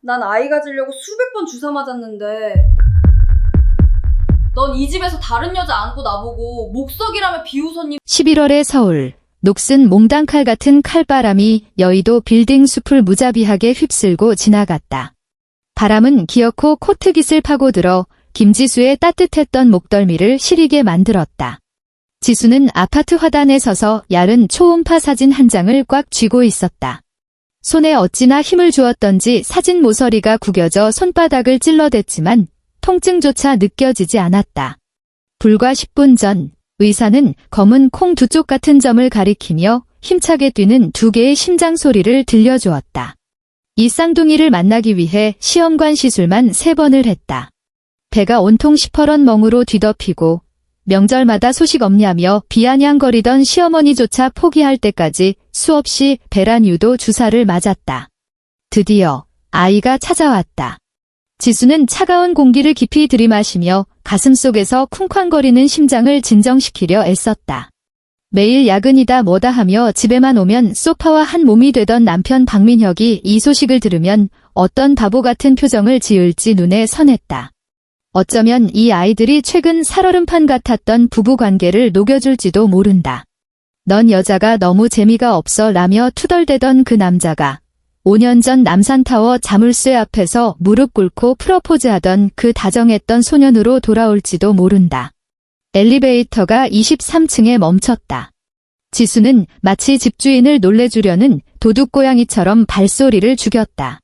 난 아이 가지려고 수백 번 주사 맞았는데 넌 이 집에서 다른 여자 안고 나보고 목석이라며 비웃었니? 11월의 서울. 녹슨 몽당칼 같은 칼바람이 여의도 빌딩 숲을 무자비하게 휩쓸고 지나갔다. 바람은 기어코 코트깃을 파고들어 김지수의 따뜻했던 목덜미를 시리게 만들었다. 지수는 아파트 화단에 서서 야른 초음파 사진 한 장을 꽉 쥐고 있었다. 손에 어찌나 힘을 주었던지 사진 모서리가 구겨져 손바닥을 찔러댔지만 통증조차 느껴지지 않았다. 불과 10분 전 의사는 검은 콩 두 쪽 같은 점을 가리키며 힘차게 뛰는 두 개의 심장 소리를 들려주었다. 이 쌍둥이를 만나기 위해 시험관 시술만 3번을 했다. 배가 온통 시퍼런 멍으로 뒤덮이고 명절마다 소식 없냐며 비아냥거리던 시어머니조차 포기할 때까지 수없이 배란 유도 주사를 맞았다. 드디어 아이가 찾아왔다. 지수는 차가운 공기를 깊이 들이마시며 가슴속에서 쿵쾅거리는 심장을 진정시키려 애썼다. 매일 야근이다 뭐다 하며 집에만 오면 소파와 한 몸이 되던 남편 박민혁이 이 소식을 들으면 어떤 바보 같은 표정을 지을지 눈에 선했다. 어쩌면 이 아이들이 최근 살얼음판 같았던 부부관계를 녹여줄지도 모른다. 넌 여자가 너무 재미가 없어 라며 투덜대던 그 남자가 5년 전 남산타워 자물쇠 앞에서 무릎 꿇고 프러포즈하던 그 다정했던 소년으로 돌아올지도 모른다. 엘리베이터가 23층에 멈췄다. 지수는 마치 집주인을 놀래주려는 도둑고양이처럼 발소리를 죽였다.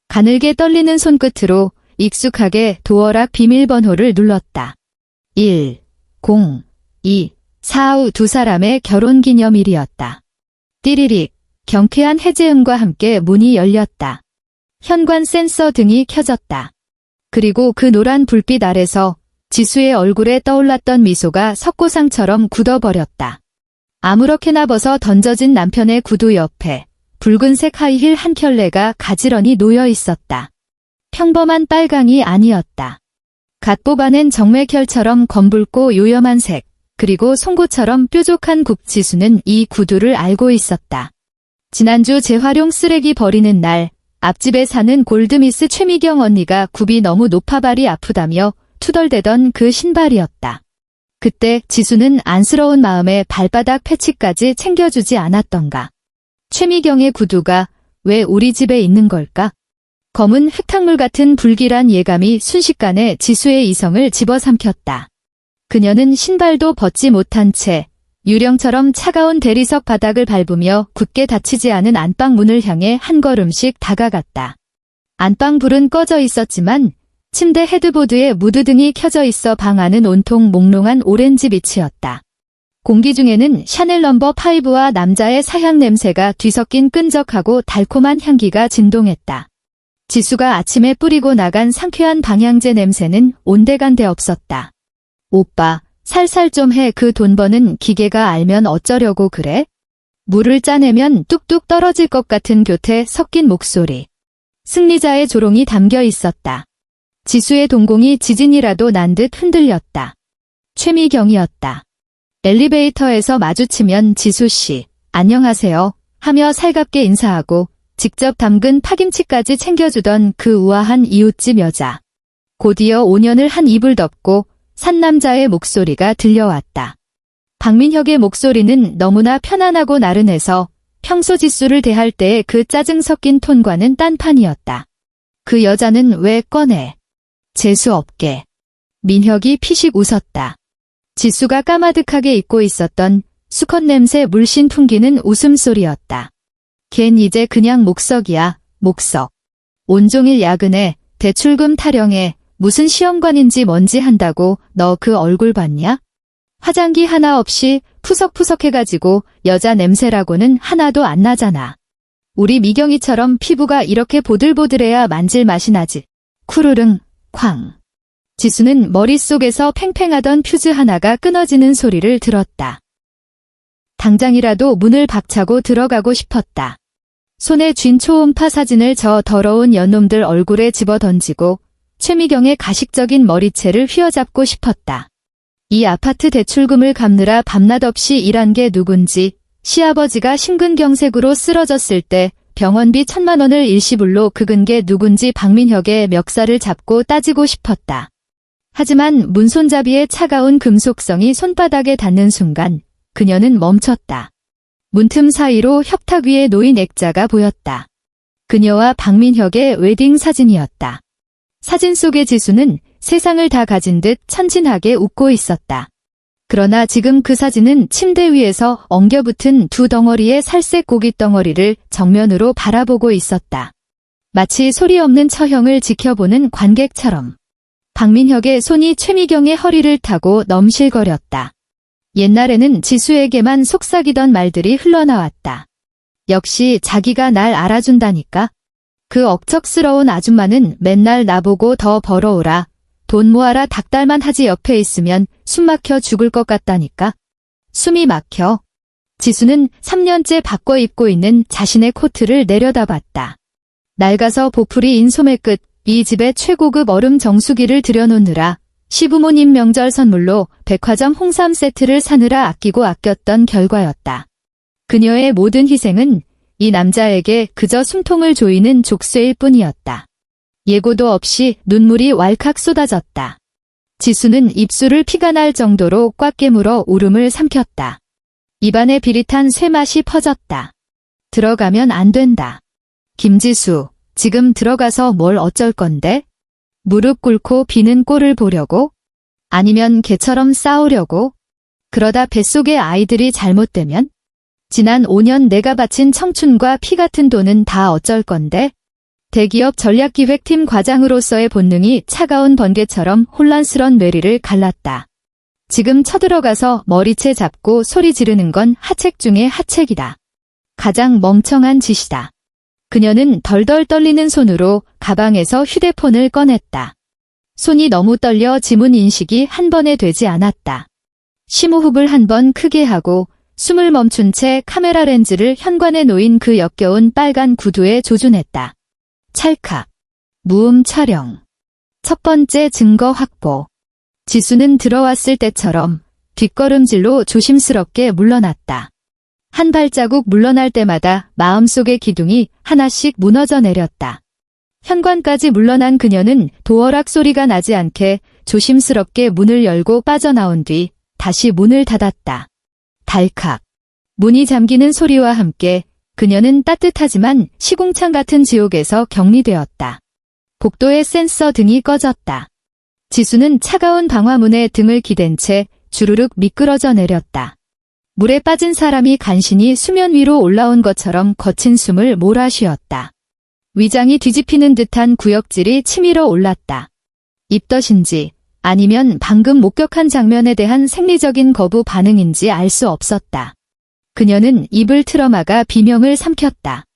가늘게 떨리는 손끝으로 익숙하게 도어락 비밀번호를 눌렀다. 1, 0, 2, 4 후 두 사람의 결혼기념일이었다. 띠리릭, 경쾌한 해제음과 함께 문이 열렸다. 현관 센서 등이 켜졌다. 그리고 그 노란 불빛 아래서 지수의 얼굴에 떠올랐던 미소가 석고상처럼 굳어버렸다. 아무렇게나 벗어 던져진 남편의 구두 옆에 붉은색 하이힐 한 켤레가 가지런히 놓여 있었다. 평범한 빨강이 아니었다. 갓 뽑아낸 정맥혈처럼 검붉고 요염한 색, 그리고 송곳처럼 뾰족한 지수는 이 구두를 알고 있었다. 지난주 재활용 쓰레기 버리는 날, 앞집에 사는 골드미스 최미경 언니가 굽이 너무 높아 발이 아프다며 투덜대던 그 신발이었다. 그때 지수는 안쓰러운 마음에 발바닥 패치까지 챙겨주지 않았던가. 최미경의 구두가 왜 우리 집에 있는 걸까? 검은 흙탕물 같은 불길한 예감이 순식간에 지수의 이성을 집어삼켰다. 그녀는 신발도 벗지 못한 채 유령처럼 차가운 대리석 바닥을 밟으며 굳게 닫히지 않은 안방 문을 향해 한 걸음씩 다가갔다. 안방 불은 꺼져 있었지만 침대 헤드보드에 무드등이 켜져 있어 방 안은 온통 몽롱한 오렌지 빛이었다. 공기 중에는 샤넬 넘버 5와 남자의 사향 냄새가 뒤섞인 끈적하고 달콤한 향기가 진동했다. 지수가 아침에 뿌리고 나간 상쾌한 방향제 냄새는 온데간데 없었다. 오빠, 살살 좀 해. 그 돈 버는 기계가 알면 어쩌려고 그래? 물을 짜내면 뚝뚝 떨어질 것 같은 교태 섞인 목소리. 승리자의 조롱이 담겨 있었다. 지수의 동공이 지진이라도 난 듯 흔들렸다. 최미경이었다. 엘리베이터에서 마주치면 지수씨, 안녕하세요 하며 살갑게 인사하고 직접 담근 파김치까지 챙겨주던 그 우아한 이웃집 여자. 곧이어 5년을 한 입을 덮고 산 남자의 목소리가 들려왔다. 박민혁의 목소리는 너무나 편안하고 나른해서 평소 지수를 대할 때의 그 짜증 섞인 톤과는 딴판이었다. 그 여자는 왜 꺼내? 재수 없게. 민혁이 피식 웃었다. 지수가 까마득하게 잊고 있었던 수컷 냄새 물씬 풍기는 웃음소리였다. 걘 이제 그냥 목석이야, 목석. 온종일 야근해, 대출금 타령해, 무슨 시험관인지 뭔지 한다고 너 그 얼굴 봤냐? 화장기 하나 없이 푸석푸석해가지고 여자 냄새라고는 하나도 안 나잖아. 우리 미경이처럼 피부가 이렇게 보들보들해야 만질 맛이 나지. 쿠르릉, 쾅. 지수는 머릿속에서 팽팽하던 퓨즈 하나가 끊어지는 소리를 들었다. 당장이라도 문을 박차고 들어가고 싶었다. 손에 쥔 초음파 사진을 저 더러운 연놈들 얼굴에 집어던지고 최미경의 가식적인 머리채를 휘어잡고 싶었다. 이 아파트 대출금을 갚느라 밤낮 없이 일한 게 누군지, 시아버지가 심근경색으로 쓰러졌을 때 병원비 1,000만 원을 일시불로 긁은 게 누군지 박민혁의 멱살을 잡고 따지고 싶었다. 하지만 문손잡이의 차가운 금속성이 손바닥에 닿는 순간 그녀는 멈췄다. 문틈 사이로 협탁 위에 놓인 액자가 보였다. 그녀와 박민혁의 웨딩 사진이었다. 사진 속의 지수는 세상을 다 가진 듯 천진하게 웃고 있었다. 그러나 지금 그 사진은 침대 위에서 엉겨붙은 두 덩어리의 살색 고깃 덩어리를 정면으로 바라보고 있었다. 마치 소리 없는 처형을 지켜보는 관객처럼. 박민혁의 손이 최미경의 허리를 타고 넘실거렸다. 옛날에는 지수에게만 속삭이던 말들이 흘러나왔다. 역시 자기가 날 알아준다니까. 그 억척스러운 아줌마는 맨날 나보고 더 벌어오라. 돈 모아라 닭달만 하지 옆에 있으면 숨 막혀 죽을 것 같다니까. 숨이 막혀. 지수는 3년째 바꿔 입고 있는 자신의 코트를 내려다봤다. 낡아서 보풀이 인소매 끝 이 집에 최고급 얼음 정수기를 들여놓느라 시부모님 명절 선물로 백화점 홍삼 세트를 사느라 아끼고 아꼈던 결과였다. 그녀의 모든 희생은 이 남자에게 그저 숨통을 조이는 족쇄일 뿐이었다. 예고도 없이 눈물이 왈칵 쏟아졌다. 지수는 입술을 피가 날 정도로 꽉 깨물어 울음을 삼켰다. 입안에 비릿한 쇠맛이 퍼졌다. 들어가면 안 된다. 김지수, 지금 들어가서 뭘 어쩔 건데? 무릎 꿇고 비는 꼴을 보려고? 아니면 개처럼 싸우려고? 그러다 뱃속의 아이들이 잘못되면? 지난 5년 내가 바친 청춘과 피 같은 돈은 다 어쩔 건데? 대기업 전략기획팀 과장으로서의 본능이 차가운 번개처럼 혼란스런 뇌리를 갈랐다. 지금 쳐들어가서 머리채 잡고 소리 지르는 건 하책 중의 하책이다. 가장 멍청한 짓이다. 그녀는 덜덜 떨리는 손으로 가방에서 휴대폰을 꺼냈다. 손이 너무 떨려 지문 인식이 한 번에 되지 않았다. 심호흡을 한 번 크게 하고 숨을 멈춘 채 카메라 렌즈를 현관에 놓인 그 역겨운 빨간 구두에 조준했다. 찰칵. 무음 촬영. 첫 번째 증거 확보. 지수는 들어왔을 때처럼 뒷걸음질로 조심스럽게 물러났다. 한 발자국 물러날 때마다 마음속의 기둥이 하나씩 무너져 내렸다. 현관까지 물러난 그녀는 도어락 소리가 나지 않게 조심스럽게 문을 열고 빠져나온 뒤 다시 문을 닫았다. 달칵. 문이 잠기는 소리와 함께 그녀는 따뜻하지만 시궁창 같은 지옥에서 격리되었다. 복도의 센서 등이 꺼졌다. 지수는 차가운 방화문에 등을 기댄 채 주르륵 미끄러져 내렸다. 물에 빠진 사람이 간신히 수면 위로 올라온 것처럼 거친 숨을 몰아쉬었다. 위장이 뒤집히는 듯한 구역질이 치밀어 올랐다. 입덧인지 아니면 방금 목격한 장면에 대한 생리적인 거부 반응인지 알 수 없었다. 그녀는 입을 틀어막아 비명을 삼켰다.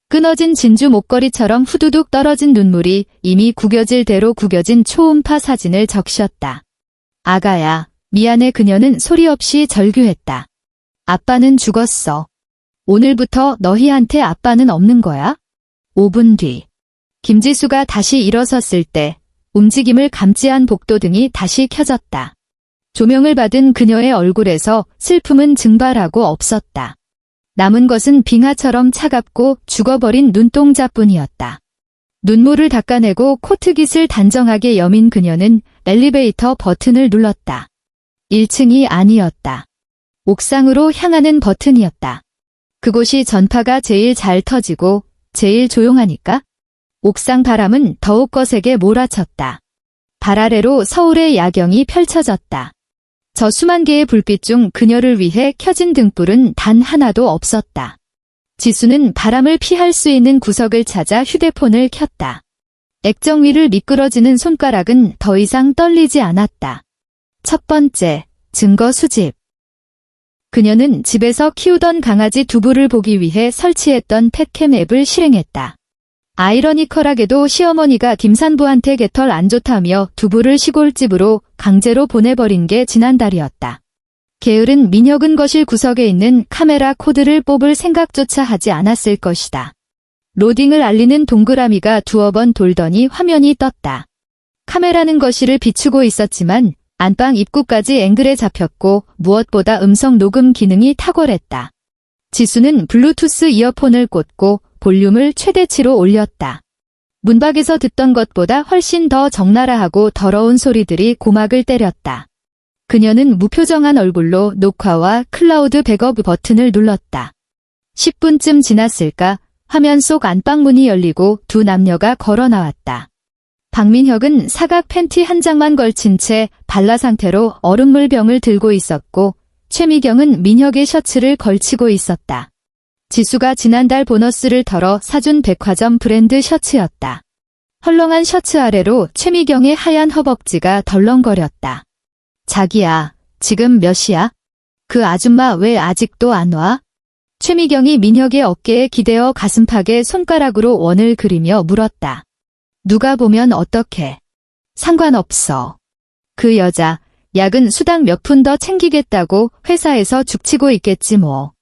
끊어진 진주 목걸이처럼 후두둑 떨어진 눈물이 이미 구겨질 대로 구겨진 초음파 사진을 적셨다. 아가야, 미안해. 그녀는 소리 없이 절규했다. 아빠는 죽었어. 오늘부터 너희한테 아빠는 없는 거야? 5분 뒤. 김지수가 다시 일어섰을 때 움직임을 감지한 복도등이 다시 켜졌다. 조명을 받은 그녀의 얼굴에서 슬픔은 증발하고 없었다. 남은 것은 빙하처럼 차갑고 죽어버린 눈동자뿐이었다. 눈물을 닦아내고 코트깃을 단정하게 여민 그녀는 엘리베이터 버튼을 눌렀다. 1층이 아니었다. 옥상으로 향하는 버튼이었다. 그곳이 전파가 제일 잘 터지고 제일 조용하니까. 옥상 바람은 더욱 거세게 몰아쳤다. 발 아래로 서울의 야경이 펼쳐졌다. 저 수만 개의 불빛 중 그녀를 위해 켜진 등불은 단 하나도 없었다. 지수는 바람을 피할 수 있는 구석을 찾아 휴대폰을 켰다. 액정 위를 미끄러지는 손가락은 더 이상 떨리지 않았다. 첫 번째, 증거 수집. 그녀는 집에서 키우던 강아지 두부를 보기 위해 설치했던 펫캠 앱을 실행했다. 아이러니컬하게도 시어머니가 김산부한테 개털 안 좋다며 두부를 시골집으로 강제로 보내버린 게 지난달이었다. 게으른 민혁은 거실 구석에 있는 카메라 코드를 뽑을 생각조차 하지 않았을 것이다. 로딩을 알리는 동그라미가 두어 번 돌더니 화면이 떴다. 카메라는 거실을 비추고 있었지만 안방 입구까지 앵글에 잡혔고 무엇보다 음성 녹음 기능이 탁월했다. 지수는 블루투스 이어폰을 꽂고 볼륨을 최대치로 올렸다. 문밖에서 듣던 것보다 훨씬 더 적나라하고 더러운 소리들이 고막을 때렸다. 그녀는 무표정한 얼굴로 녹화와 클라우드 백업 버튼을 눌렀다. 10분쯤 지났을까 화면 속 안방문이 열리고 두 남녀가 걸어 나왔다. 박민혁은 사각 팬티 한 장만 걸친 채 발라 상태로 얼음물 병을 들고 있었고 최미경은 민혁의 셔츠를 걸치고 있었다. 지수가 지난달 보너스를 털어 사준 백화점 브랜드 셔츠였다. 헐렁한 셔츠 아래로 최미경의 하얀 허벅지가 덜렁거렸다. 자기야, 지금 몇 시야? 그 아줌마 왜 아직도 안 와? 최미경이 민혁의 어깨에 기대어 가슴팍에 손가락으로 원을 그리며 물었다. 누가 보면 어떡해? 상관없어. 그 여자, 야근 수당 몇 푼 더 챙기겠다고 회사에서 죽치고 있겠지 뭐.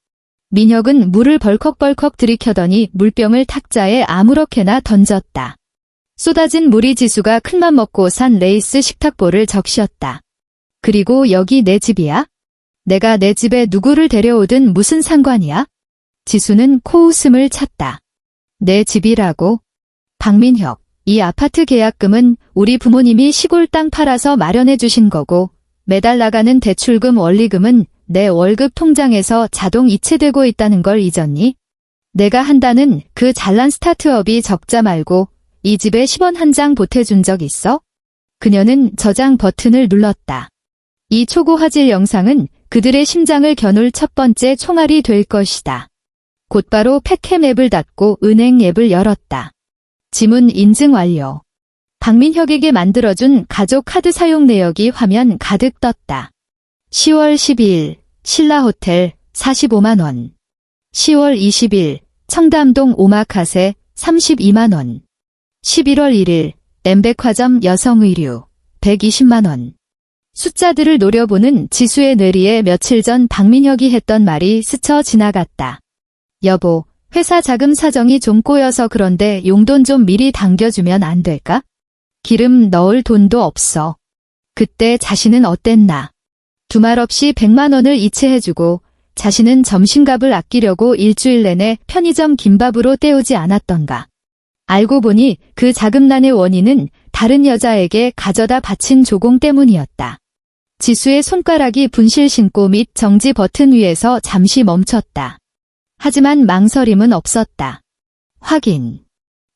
민혁은 물을 벌컥벌컥 들이켜더니 물병을 탁자에 아무렇게나 던졌다. 쏟아진 물이 지수가 큰맘 먹고 산 레이스 식탁보를 적셨다. 그리고 여기 내 집이야? 내가 내 집에 누구를 데려오든 무슨 상관이야? 지수는 코웃음을 쳤다. 내 집이라고? 박민혁, 이 아파트 계약금은 우리 부모님이 시골 땅 팔아서 마련해 주신 거고 매달 나가는 대출금 원리금은 내 월급 통장에서 자동 이체되고 있다는 걸 잊었니? 내가 한다는 그 잘난 스타트업이 적자 말고 이 집에 10원 한 장 보태준 적 있어? 그녀는 저장 버튼을 눌렀다. 이 초고 화질 영상은 그들의 심장을 겨눌 첫 번째 총알이 될 것이다. 곧바로 팩캠 앱을 닫고 은행 앱을 열었다. 지문 인증 완료. 박민혁에게 만들어준 가족 카드 사용 내역이 화면 가득 떴다. 10월 12일 신라호텔 45만 원. 10월 20일 청담동 오마카세 32만 원. 11월 1일 엠백화점 여성의류 120만 원. 숫자들을 노려보는 지수의 뇌리에 며칠 전 박민혁이 했던 말이 스쳐 지나갔다. 여보, 회사 자금 사정이 좀 꼬여서 그런데 용돈 좀 미리 당겨주면 안 될까? 기름 넣을 돈도 없어. 그때 자신은 어땠나? 두말 없이 100만 원을 이체해주고 자신은 점심값을 아끼려고 일주일 내내 편의점 김밥으로 때우지 않았던가. 알고 보니 그 자금난의 원인은 다른 여자에게 가져다 바친 조공 때문이었다. 지수의 손가락이 분실 신고 및 정지 버튼 위에서 잠시 멈췄다. 하지만 망설임은 없었다. 확인.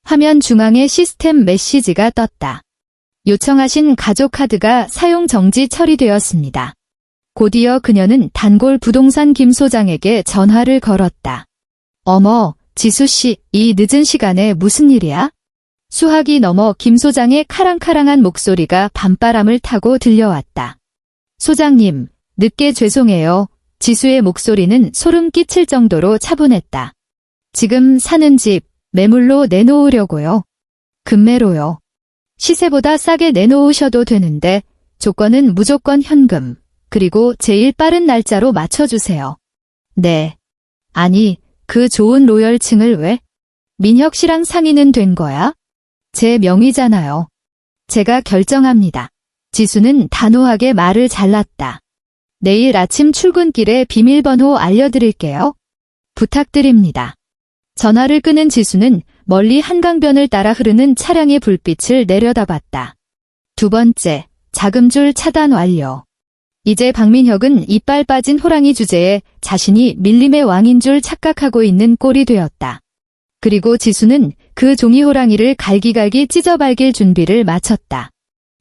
화면 중앙에 시스템 메시지가 떴다. 요청하신 가족 카드가 사용 정지 처리되었습니다. 곧이어 그녀는 단골 부동산 김 소장에게 전화를 걸었다. 어머, 지수씨, 이 늦은 시간에 무슨 일이야? 수화기 넘어 김 소장의 카랑카랑한 목소리가 밤바람을 타고 들려왔다. 소장님, 늦게 죄송해요. 지수의 목소리는 소름 끼칠 정도로 차분했다. 지금 사는 집, 매물로 내놓으려고요. 금매로요. 시세보다 싸게 내놓으셔도 되는데 조건은 무조건 현금, 그리고 제일 빠른 날짜로 맞춰주세요. 네. 아니, 그 좋은 로열층을 왜? 민혁 씨랑 상의는 된 거야? 제 명의잖아요. 제가 결정합니다. 지수는 단호하게 말을 잘랐다. 내일 아침 출근길에 비밀번호 알려드릴게요. 부탁드립니다. 전화를 끊은 지수는 멀리 한강변을 따라 흐르는 차량의 불빛을 내려다봤다. 두 번째, 자금줄 차단 완료. 이제 박민혁은 이빨 빠진 호랑이 주제에 자신이 밀림의 왕인 줄 착각하고 있는 꼴이 되었다. 그리고 지수는 그 종이 호랑이를 갈기갈기 찢어발길 준비를 마쳤다.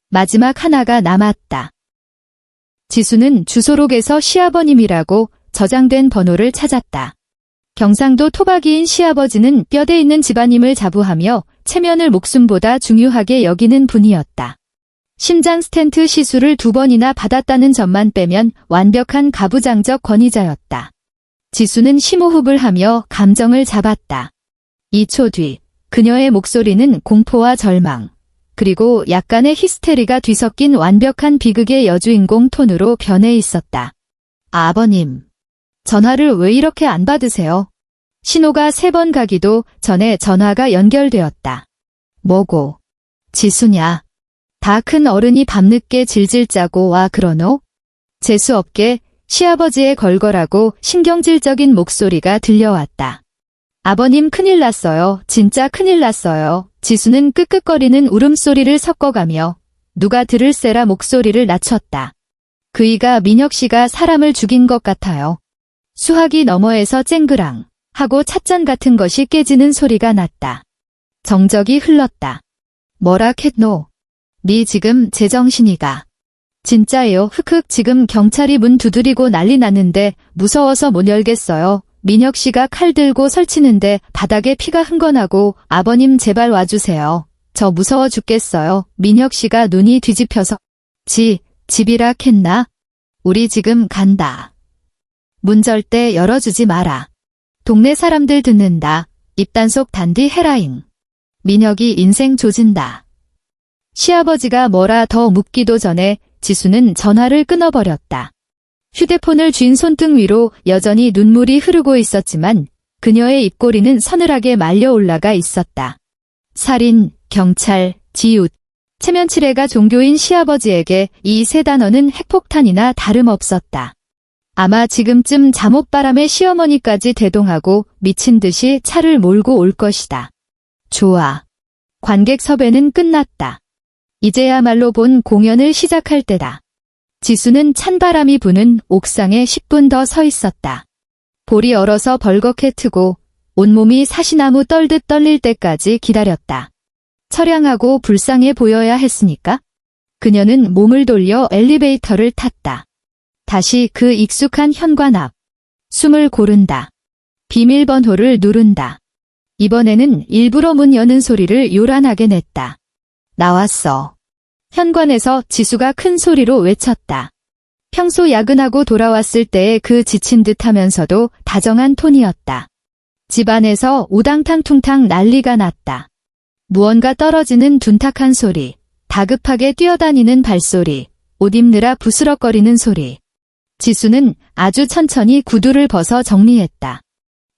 마지막 하나가 남았다. 지수는 주소록에서 시아버님이라고 저장된 번호를 찾았다. 경상도 토박이인 시아버지는 뼈대 있는 집안임을 자부하며 체면을 목숨보다 중요하게 여기는 분이었다. 심장 스텐트 시술을 2번이나 받았다는 점만 빼면 완벽한 가부장적 권위자였다. 지수는 심호흡을 하며 감정을 잡았다. 2초 뒤 그녀의 목소리는 공포와 절망, 그리고 약간의 히스테리가 뒤섞인 완벽한 비극의 여주인공 톤으로 변해 있었다. 아버님, 전화를 왜 이렇게 안 받으세요? 신호가 3번 가기도 전에 전화가 연결되었다. 뭐고? 지수냐? 다 큰 어른이 밤늦게 질질 짜고 와 그러노? 재수없게 시아버지의 걸걸하고 신경질적인 목소리가 들려왔다. 아버님 큰일 났어요. 진짜 큰일 났어요. 지수는 끄끄거리는 울음소리를 섞어가며 누가 들을세라 목소리를 낮췄다. 그이가 민혁 씨가 사람을 죽인 것 같아요. 수화기 너머에서 쨍그랑 하고 찻잔 같은 것이 깨지는 소리가 났다. 정적이 흘렀다. 뭐라 캣노? 니 지금 제정신이가. 진짜예요. 흑흑 지금 경찰이 문 두드리고 난리 났는데 무서워서 못 열겠어요. 민혁 씨가 칼 들고 설치는데 바닥에 피가 흥건하고 아버님 제발 와주세요. 저 무서워 죽겠어요. 민혁 씨가 눈이 뒤집혀서 집이라 캤나? 우리 지금 간다. 문 절대 열어주지 마라. 동네 사람들 듣는다. 입단속 단디 해라잉. 민혁이 인생 조진다. 시아버지가 뭐라 더 묻기도 전에 지수는 전화를 끊어버렸다. 휴대폰을 쥔 손등 위로 여전히 눈물이 흐르고 있었지만 그녀의 입꼬리는 서늘하게 말려 올라가 있었다. 살인, 경찰, 지읒, 체면치레가 종교인 시아버지에게 이 세 단어는 핵폭탄이나 다름없었다. 아마 지금쯤 잠옷바람에 시어머니까지 대동하고 미친 듯이 차를 몰고 올 것이다. 좋아. 관객 섭외는 끝났다. 이제야말로 본 공연을 시작할 때다. 지수는 찬바람이 부는 옥상에 10분 더 서 있었다. 볼이 얼어서 벌겋게 트고 온몸이 사시나무 떨듯 떨릴 때까지 기다렸다. 처량하고 불쌍해 보여야 했으니까? 그녀는 몸을 돌려 엘리베이터를 탔다. 다시 그 익숙한 현관 앞. 숨을 고른다. 비밀번호를 누른다. 이번에는 일부러 문 여는 소리를 요란하게 냈다. 나왔어. 현관에서 지수가 큰 소리로 외쳤다. 평소 야근하고 돌아왔을 때의 그 지친 듯하면서도 다정한 톤이었다. 집안에서 우당탕퉁탕 난리가 났다. 무언가 떨어지는 둔탁한 소리, 다급하게 뛰어다니는 발소리, 옷 입느라 부스럭거리는 소리. 지수는 아주 천천히 구두를 벗어 정리했다.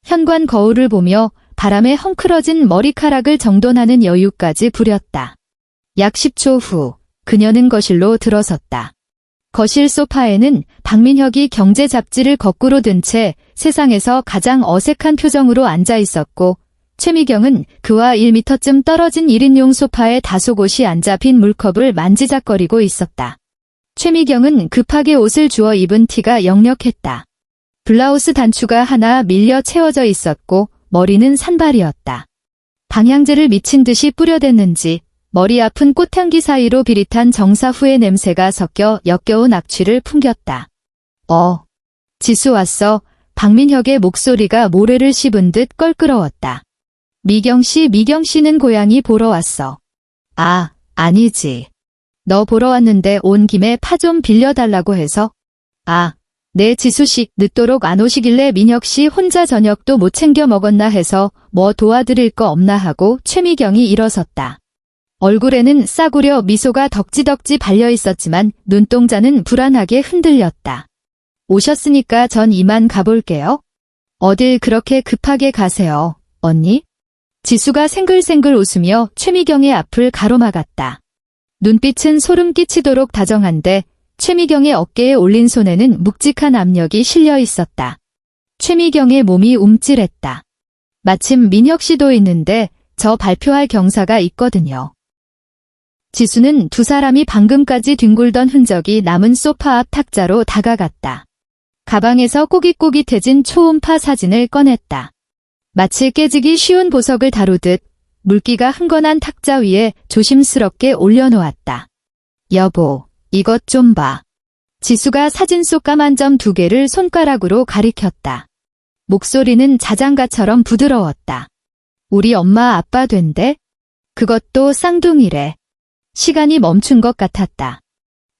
현관 거울을 보며 바람에 헝클어진 머리카락을 정돈하는 여유까지 부렸다. 약 10초 후 그녀는 거실로 들어섰다. 거실 소파에는 박민혁이 경제 잡지를 거꾸로 든 채 세상에서 가장 어색한 표정으로 앉아 있었고 최미경은 그와 1미터쯤 떨어진 1인용 소파에 다소곳이 앉아 빈 물컵을 만지작거리고 있었다. 최미경은 급하게 옷을 주워 입은 티가 역력했다. 블라우스 단추가 하나 밀려 채워져 있었고 머리는 산발이었다. 방향제를 미친 듯이 뿌려댔는지 머리 아픈 꽃향기 사이로 비릿한 정사 후의 냄새가 섞여 역겨운 악취를 풍겼다. 지수 왔어. 박민혁의 목소리가 모래를 씹은 듯 껄끄러웠다. 미경 씨는 고양이 보러 왔어. 아니지. 너 보러 왔는데 온 김에 파 좀 빌려달라고 해서. 네 지수씨 늦도록 안 오시길래 민혁씨 혼자 저녁도 못 챙겨 먹었나 해서 뭐 도와드릴 거 없나 하고 최미경이 일어섰다. 얼굴에는 싸구려 미소가 덕지덕지 발려 있었지만 눈동자는 불안하게 흔들렸다. 오셨으니까 전 이만 가볼게요. 어딜 그렇게 급하게 가세요, 언니? 지수가 생글생글 웃으며 최미경의 앞을 가로막았다. 눈빛은 소름 끼치도록 다정한데 최미경의 어깨에 올린 손에는 묵직한 압력이 실려 있었다. 최미경의 몸이 움찔했다. 마침 민혁 씨도 있는데 저 발표할 경사가 있거든요. 지수는 두 사람이 방금까지 뒹굴던 흔적이 남은 소파 앞 탁자로 다가갔다. 가방에서 꼬깃꼬깃해진 초음파 사진을 꺼냈다. 마치 깨지기 쉬운 보석을 다루듯 물기가 흥건한 탁자 위에 조심스럽게 올려놓았다. 여보, 이것 좀 봐. 지수가 사진 속 까만 점 2개를 손가락으로 가리켰다. 목소리는 자장가처럼 부드러웠다. 우리 엄마 아빠 된대? 그것도 쌍둥이래. 시간이 멈춘 것 같았다.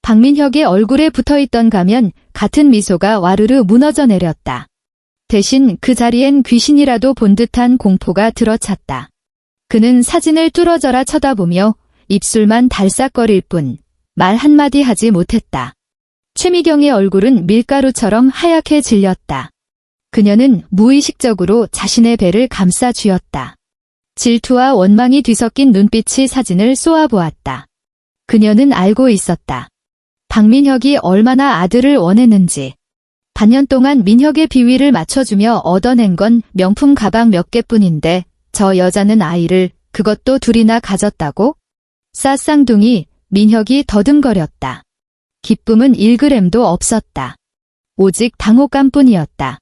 박민혁의 얼굴에 붙어있던 가면 같은 미소가 와르르 무너져 내렸다. 대신 그 자리엔 귀신이라도 본 듯한 공포가 들어찼다. 그는 사진을 뚫어져라 쳐다보며 입술만 달싹거릴 뿐 말 한마디 하지 못했다. 최미경의 얼굴은 밀가루처럼 하얗게 질렸다. 그녀는 무의식적으로 자신의 배를 감싸 쥐었다. 질투와 원망이 뒤섞인 눈빛이 사진을 쏘아보았다. 그녀는 알고 있었다. 박민혁이 얼마나 아들을 원했는지. 반년 동안 민혁의 비위를 맞춰주며 얻어낸 건 명품 가방 몇 개뿐인데 저 여자는 아이를 그것도 둘이나 가졌다고? 싸쌍둥이 민혁이 더듬거렸다. 기쁨은 1g도 없었다. 오직 당혹감뿐이었다.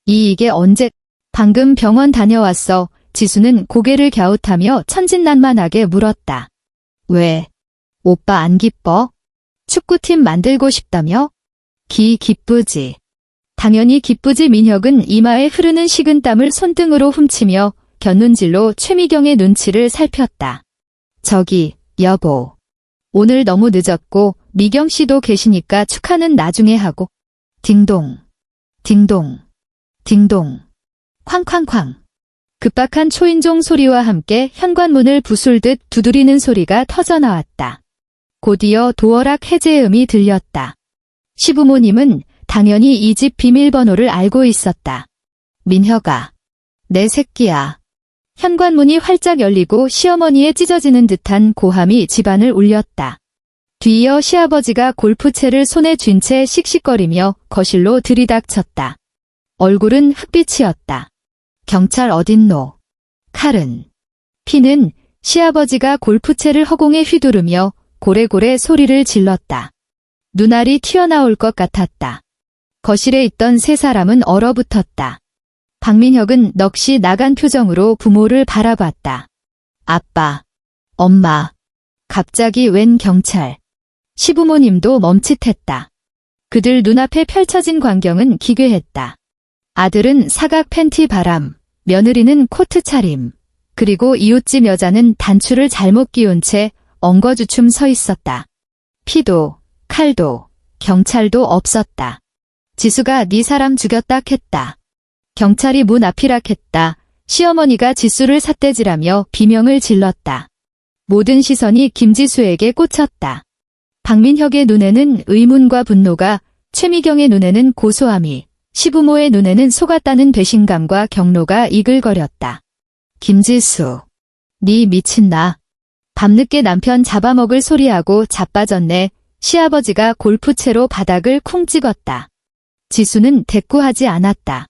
이게 언제? 방금 병원 다녀왔어. 지수는 고개를 갸웃하며 천진난만하게 물었다. 왜? 오빠 안 기뻐? 축구팀 만들고 싶다며? 기쁘지. 당연히 기쁘지. 민혁은 이마에 흐르는 식은땀을 손등으로 훔치며 곁눈질로 최미경의 눈치를 살폈다. 저기, 여보. 오늘 너무 늦었고 미경 씨도 계시니까 축하는 나중에 하고. 딩동, 딩동, 딩동, 쾅쾅쾅. 급박한 초인종 소리와 함께 현관문을 부술듯 두드리는 소리가 터져나왔다. 곧이어 도어락 해제음이 들렸다. 시부모님은 당연히 이 집 비밀번호를 알고 있었다. 민혁아, 내 새끼야. 현관문이 활짝 열리고 시어머니의 찢어지는 듯한 고함이 집안을 울렸다. 뒤이어 시아버지가 골프채를 손에 쥔 채 씩씩거리며 거실로 들이닥쳤다. 얼굴은 흑빛이었다. 경찰 어딨노? 칼은? 피는? 시아버지가 골프채를 허공에 휘두르며 고래고래 소리를 질렀다. 눈알이 튀어나올 것 같았다. 거실에 있던 세 사람은 얼어붙었다. 박민혁은 넋이 나간 표정으로 부모를 바라봤다. 아빠, 엄마, 갑자기 웬 경찰? 시부모님도 멈칫했다. 그들 눈앞에 펼쳐진 광경은 기괴했다. 아들은 사각 팬티 바람, 며느리는 코트 차림, 그리고 이웃집 여자는 단추를 잘못 끼운 채 엉거주춤 서 있었다. 피도, 칼도, 경찰도 없었다. 지수가 네 사람 죽였다 했다. 경찰이 문 앞이락했다. 시어머니가 지수를 삿대질하며 비명을 질렀다. 모든 시선이 김지수에게 꽂혔다. 박민혁의 눈에는 의문과 분노가, 최미경의 눈에는 고소함이, 시부모의 눈에는 속았다는 배신감과 경로가 이글거렸다. 김지수, 네 미친나. 밤늦게 남편 잡아먹을 소리하고 자빠졌네. 시아버지가 골프채로 바닥을 쿵 찍었다. 지수는 대꾸하지 않았다.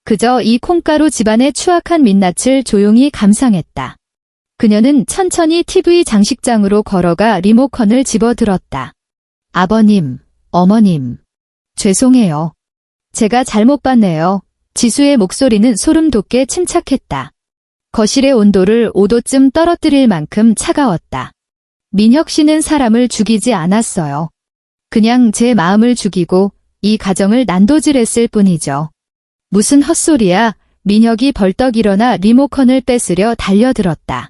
그저 이 콩가루 집안의 추악한 민낯을 조용히 감상했다. 그녀는 천천히 TV 장식장으로 걸어가 리모컨을 집어들었다. 아버님, 어머님, 죄송해요. 제가 잘못 봤네요. 지수의 목소리는 소름 돋게 침착했다. 거실의 온도를 5도쯤 떨어뜨릴 만큼 차가웠다. 민혁 씨는 사람을 죽이지 않았어요. 그냥 제 마음을 죽이고 이 가정을 난도질했을 뿐이죠. 무슨 헛소리야. 민혁이 벌떡 일어나 리모컨을 뺏으려 달려들었다.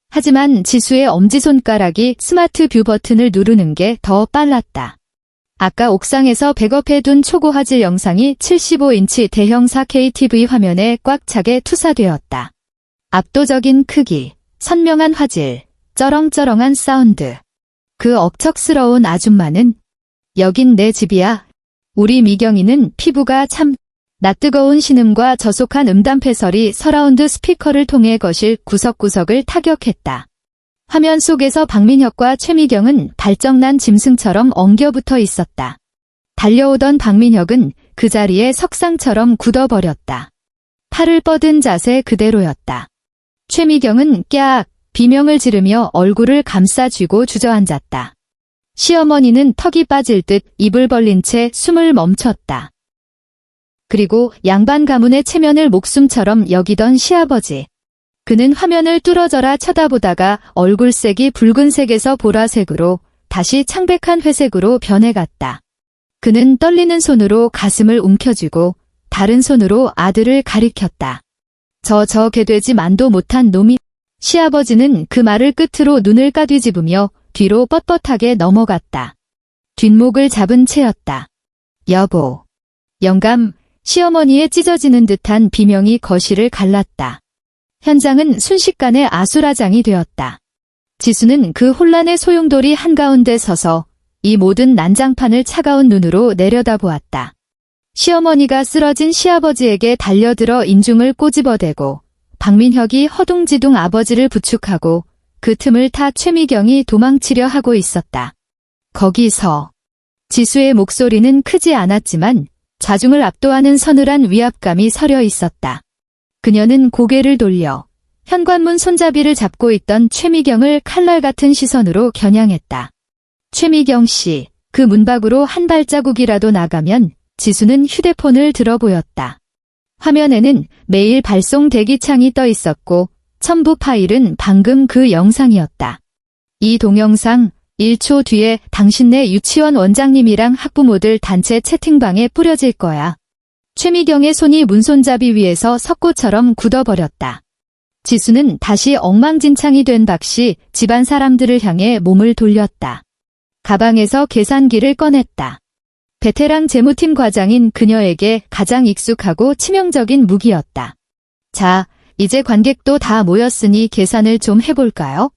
하지만 지수의 엄지손가락이 스마트 뷰 버튼을 누르는 게 더 빨랐다. 아까 옥상에서 백업해둔 초고 화질 영상이 75인치 대형 4K TV 화면에 꽉 차게 투사되었다. 압도적인 크기, 선명한 화질, 쩌렁쩌렁한 사운드. 그 억척스러운 아줌마는 여긴 내 집이야. 우리 미경이는 피부가 참 낯뜨거운 신음과 저속한 음담패설이 서라운드 스피커를 통해 거실 구석구석을 타격했다. 화면 속에서 박민혁과 최미경은 발정난 짐승처럼 엉겨붙어 있었다. 달려오던 박민혁은 그 자리에 석상처럼 굳어버렸다. 팔을 뻗은 자세 그대로였다. 최미경은 깍 비명을 지르며 얼굴을 감싸쥐고 주저앉았다. 시어머니는 턱이 빠질 듯 입을 벌린 채 숨을 멈췄다. 그리고 양반 가문의 체면을 목숨처럼 여기던 시아버지. 그는 화면을 뚫어져라 쳐다보다가 얼굴색이 붉은색에서 보라색으로 다시 창백한 회색으로 변해갔다. 그는 떨리는 손으로 가슴을 움켜쥐고 다른 손으로 아들을 가리켰다. 저 개돼지 만도 못한 놈이. 시아버지는 그 말을 끝으로 눈을 까뒤집으며 뒤로 뻣뻣하게 넘어갔다. 뒷목을 잡은 채였다. 여보. 영감. 시어머니의 찢어지는 듯한 비명이 거실을 갈랐다. 현장은 순식간에 아수라장이 되었다. 지수는 그 혼란의 소용돌이 한가운데 서서 이 모든 난장판을 차가운 눈으로 내려다보았다. 시어머니가 쓰러진 시아버지에게 달려들어 인중을 꼬집어대고 박민혁이 허둥지둥 아버지를 부축하고 그 틈을 타 최미경이 도망치려 하고 있었다. 거기서 지수의 목소리는 크지 않았지만 자중을 압도하는 서늘한 위압감이 서려 있었다. 그녀는 고개를 돌려 현관문 손잡이를 잡고 있던 최미경을 칼날 같은 시선으로 겨냥했다. 최미경 씨, 그 문 밖으로 한 발자국이라도 나가면 지수는 휴대폰을 들어 보였다. 화면에는 메일 발송 대기창이 떠 있었고 첨부 파일은 방금 그 영상이었다. 이 동영상 1초 뒤에 당신네 유치원 원장님이랑 학부모들 단체 채팅방에 뿌려질 거야. 최미경의 손이 문손잡이 위에서 석고처럼 굳어버렸다. 지수는 다시 엉망진창이 된 박씨 집안 사람들을 향해 몸을 돌렸다. 가방에서 계산기를 꺼냈다. 베테랑 재무팀 과장인 그녀에게 가장 익숙하고 치명적인 무기였다. 자, 이제 관객도 다 모였으니 계산을 좀 해볼까요?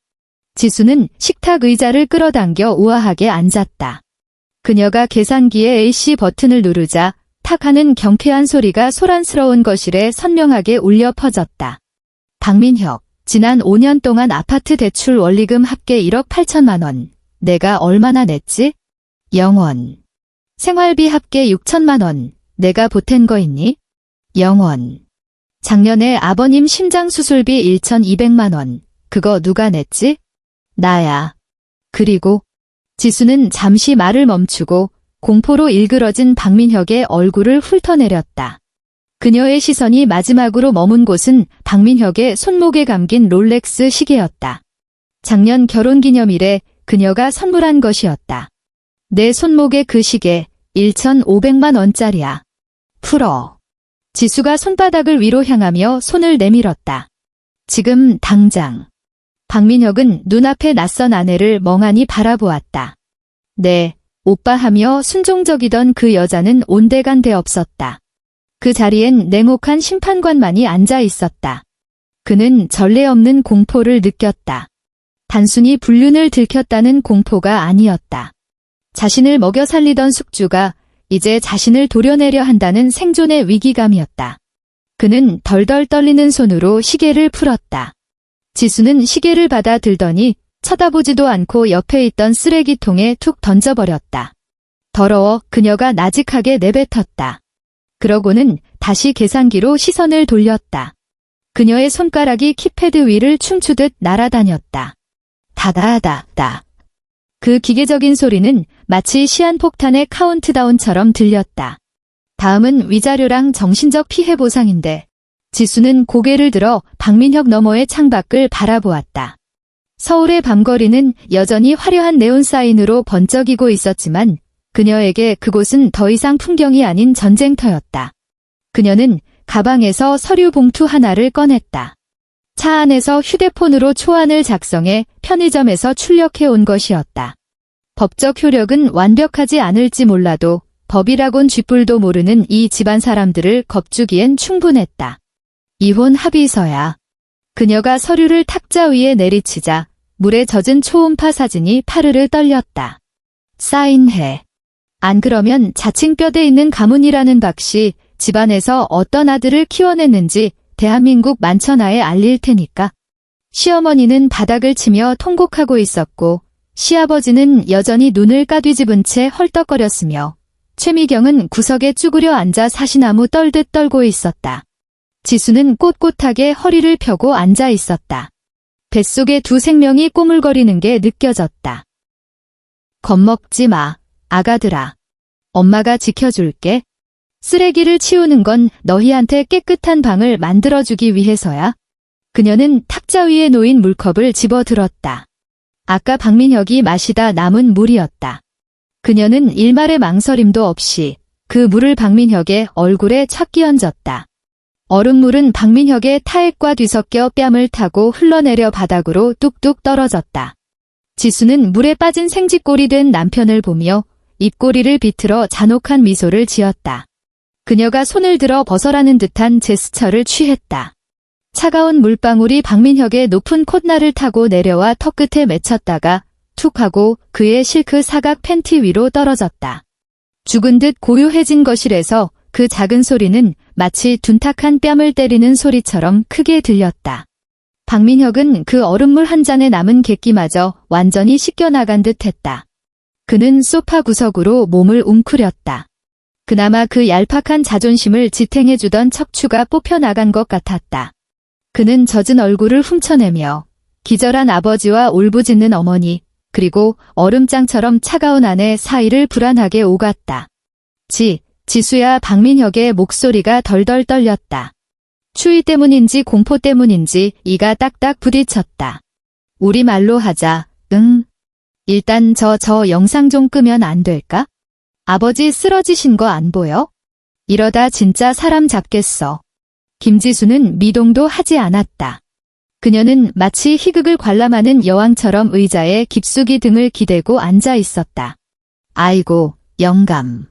지수는 식탁 의자를 끌어당겨 우아하게 앉았다. 그녀가 계산기의 AC 버튼을 누르자 탁 하는 경쾌한 소리가 소란스러운 거실에 선명하게 울려 퍼졌다. 박민혁, 지난 5년 동안 아파트 대출 원리금 합계 1억 8천만 원. 내가 얼마나 냈지? 0원. 생활비 합계 6천만 원. 내가 보탠 거 있니? 0원. 작년에 아버님 심장 수술비 1,200만 원. 그거 누가 냈지? 나야. 그리고 지수는 잠시 말을 멈추고 공포로 일그러진 박민혁의 얼굴을 훑어내렸다. 그녀의 시선이 마지막으로 머문 곳은 박민혁의 손목에 감긴 롤렉스 시계였다. 작년 결혼기념일에 그녀가 선물한 것이었다. 내 손목의 그 시계 1,500만 원짜리야. 풀어. 지수가 손바닥을 위로 향하며 손을 내밀었다. 지금 당장. 박민혁은 눈앞에 낯선 아내를 멍하니 바라보았다. 네, 오빠 하며 순종적이던 그 여자는 온데간데 없었다. 그 자리엔 냉혹한 심판관만이 앉아 있었다. 그는 전례 없는 공포를 느꼈다. 단순히 불륜을 들켰다는 공포가 아니었다. 자신을 먹여 살리던 숙주가 이제 자신을 도려내려 한다는 생존의 위기감이었다. 그는 덜덜 떨리는 손으로 시계를 풀었다. 지수는 시계를 받아 들더니 쳐다보지도 않고 옆에 있던 쓰레기통에 툭 던져버렸다. 더러워 그녀가 나직하게 내뱉었다. 그러고는 다시 계산기로 시선을 돌렸다. 그녀의 손가락이 키패드 위를 춤추듯 날아다녔다. 다다다다. 그 기계적인 소리는 마치 시한폭탄의 카운트다운처럼 들렸다. 다음은 위자료랑 정신적 피해 보상인데. 지수는 고개를 들어 박민혁 너머의 창밖을 바라보았다. 서울의 밤거리는 여전히 화려한 네온사인으로 번쩍이고 있었지만 그녀에게 그곳은 더 이상 풍경이 아닌 전쟁터였다. 그녀는 가방에서 서류 봉투 하나를 꺼냈다. 차 안에서 휴대폰으로 초안을 작성해 편의점에서 출력해 온 것이었다. 법적 효력은 완벽하지 않을지 몰라도 법이라곤 쥐뿔도 모르는 이 집안 사람들을 겁주기엔 충분했다. 이혼 합의서야. 그녀가 서류를 탁자 위에 내리치자 물에 젖은 초음파 사진이 파르르 떨렸다. 사인해. 안 그러면 자칭 뼈대 있는 가문이라는 박씨 집안에서 어떤 아들을 키워냈는지 대한민국 만천하에 알릴 테니까. 시어머니는 바닥을 치며 통곡하고 있었고 시아버지는 여전히 눈을 까뒤집은 채 헐떡거렸으며 최미경은 구석에 쭈그려 앉아 사시나무 떨듯 떨고 있었다. 지수는 꼿꼿하게 허리를 펴고 앉아 있었다. 뱃속에 두 생명이 꼬물거리는 게 느껴졌다. 겁먹지 마, 아가들아. 엄마가 지켜줄게. 쓰레기를 치우는 건 너희한테 깨끗한 방을 만들어주기 위해서야. 그녀는 탁자 위에 놓인 물컵을 집어들었다. 아까 박민혁이 마시다 남은 물이었다. 그녀는 일말의 망설임도 없이 그 물을 박민혁의 얼굴에 착 끼얹었다. 얼음물은 박민혁의 타액과 뒤섞여 뺨을 타고 흘러내려 바닥으로 뚝뚝 떨어졌다. 지수는 물에 빠진 생쥐꼴이 된 남편을 보며 입꼬리를 비틀어 잔혹한 미소를 지었다. 그녀가 손을 들어 벗어라는 듯한 제스처를 취했다. 차가운 물방울이 박민혁의 높은 콧날을 타고 내려와 턱끝에 맺혔다가 툭 하고 그의 실크 사각 팬티 위로 떨어졌다. 죽은 듯 고요해진 거실에서 그 작은 소리는 마치 둔탁한 뺨을 때리는 소리처럼 크게 들렸다. 박민혁은 그 얼음물 한 잔에 남은 객기마저 완전히 씻겨나간 듯 했다. 그는 소파 구석으로 몸을 웅크렸다. 그나마 그 얄팍한 자존심을 지탱해주던 척추가 뽑혀나간 것 같았다. 그는 젖은 얼굴을 훔쳐내며 기절한 아버지와 울부짖는 어머니, 그리고 얼음장처럼 차가운 아내 사이를 불안하게 오갔다. 지수야. 박민혁의 목소리가 덜덜 떨렸다. 추위 때문인지 공포 때문인지 이가 딱딱 부딪혔다. 우리말로 하자. 응. 일단 저 영상 좀 끄면 안 될까? 아버지 쓰러지신 거 안 보여? 이러다 진짜 사람 잡겠어. 김지수는 미동도 하지 않았다. 그녀는 마치 희극을 관람하는 여왕처럼 의자에 깊숙이 등을 기대고 앉아 있었다. 아이고, 영감.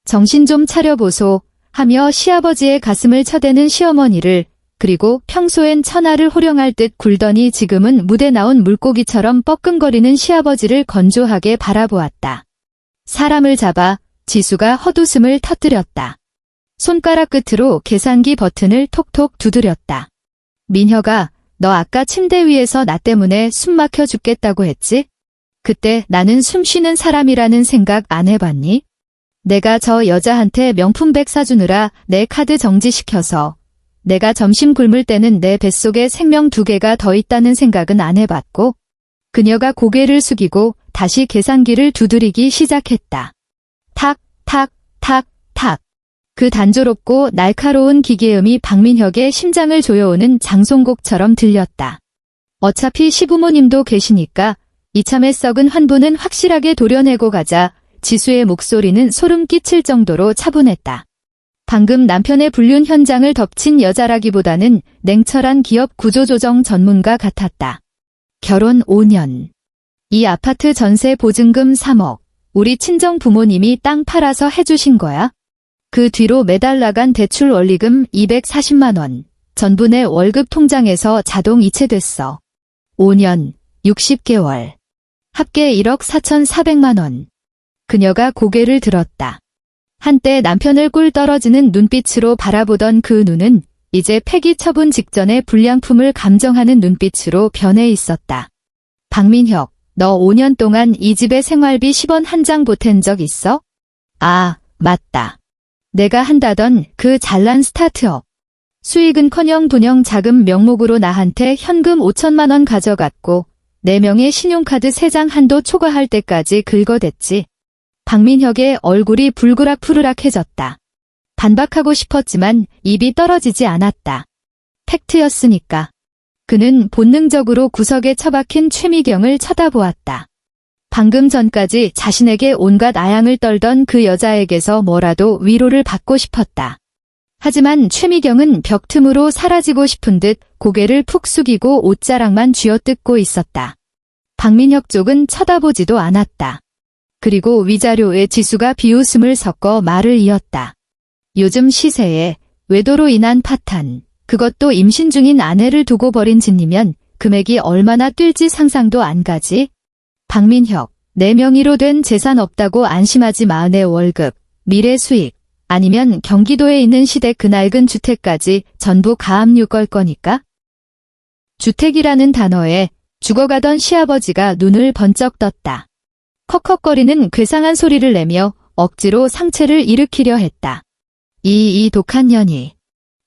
정신 좀 차려보소 하며 시아버지의 가슴을 쳐대는 시어머니를, 그리고 평소엔 천하를 호령할 듯 굴더니 지금은 무대 나온 물고기처럼 뻐끔거리는 시아버지를 건조하게 바라보았다. 사람을 잡아 지수가 헛웃음을 터뜨렸다. 손가락 끝으로 계산기 버튼을 톡톡 두드렸다. 민혁아, 너 아까 침대 위에서 나 때문에 숨 막혀 죽겠다고 했지? 그때 나는 숨 쉬는 사람이라는 생각 안 해봤니? 내가 저 여자한테 명품백 사주느라 내 카드 정지시켜서 내가 점심 굶을 때는 내 뱃속에 생명 2개가 더 있다는 생각은 안 해봤고? 그녀가 고개를 숙이고 다시 계산기를 두드리기 시작했다. 탁, 탁, 탁, 탁. 그 단조롭고 날카로운 기계음이 박민혁의 심장을 조여오는 장송곡처럼 들렸다. 어차피 시부모님도 계시니까 이참에 썩은 환부는 확실하게 도려내고 가자. 지수의 목소리는 소름 끼칠 정도로 차분했다. 방금 남편의 불륜 현장을 덮친 여자라기보다는 냉철한 기업 구조조정 전문가 같았다. 결혼 5년. 이 아파트 전세 보증금 3억. 우리 친정 부모님이 땅 팔아서 해주신 거야? 그 뒤로 매달 나간 대출 원리금 240만 원. 전부 내 월급 통장에서 자동 이체됐어. 5년, 60개월. 합계 1억 4,400만 원. 그녀가 고개를 들었다. 한때 남편을 꿀 떨어지는 눈빛으로 바라보던 그 눈은 이제 폐기 처분 직전의 불량품을 감정하는 눈빛으로 변해 있었다. 박민혁, 너 5년 동안 이 집에 생활비 10원 한 장 보탠 적 있어? 아, 맞다. 내가 한다던 그 잘난 스타트업. 수익은커녕 분영 자금 명목으로 나한테 현금 5천만 원 가져갔고 4명의 신용카드 3장 한도 초과할 때까지 긁어댔지. 박민혁의 얼굴이 불그락푸르락해졌다. 반박하고 싶었지만 입이 떨어지지 않았다. 팩트였으니까. 그는 본능적으로 구석에 처박힌 최미경을 쳐다보았다. 방금 전까지 자신에게 온갖 아양을 떨던 그 여자에게서 뭐라도 위로를 받고 싶었다. 하지만 최미경은 벽 틈으로 사라지고 싶은 듯 고개를 푹 숙이고 옷자락만 쥐어뜯고 있었다. 박민혁 쪽은 쳐다보지도 않았다. 그리고 위자료에 지수가 비웃음을 섞어 말을 이었다. 요즘 시세에 외도로 인한 파탄, 그것도 임신 중인 아내를 두고 벌인 짓이면 금액이 얼마나 뛸지 상상도 안 가지? 박민혁, 내 명의로 된 재산 없다고 안심하지 마. 내 월급, 미래 수익, 아니면 경기도에 있는 시댁 그 낡은 주택까지 전부 가압류 걸 거니까? 주택이라는 단어에 죽어가던 시아버지가 눈을 번쩍 떴다. 컥컥거리는 괴상한 소리를 내며 억지로 상체를 일으키려 했다. 이 독한 년이.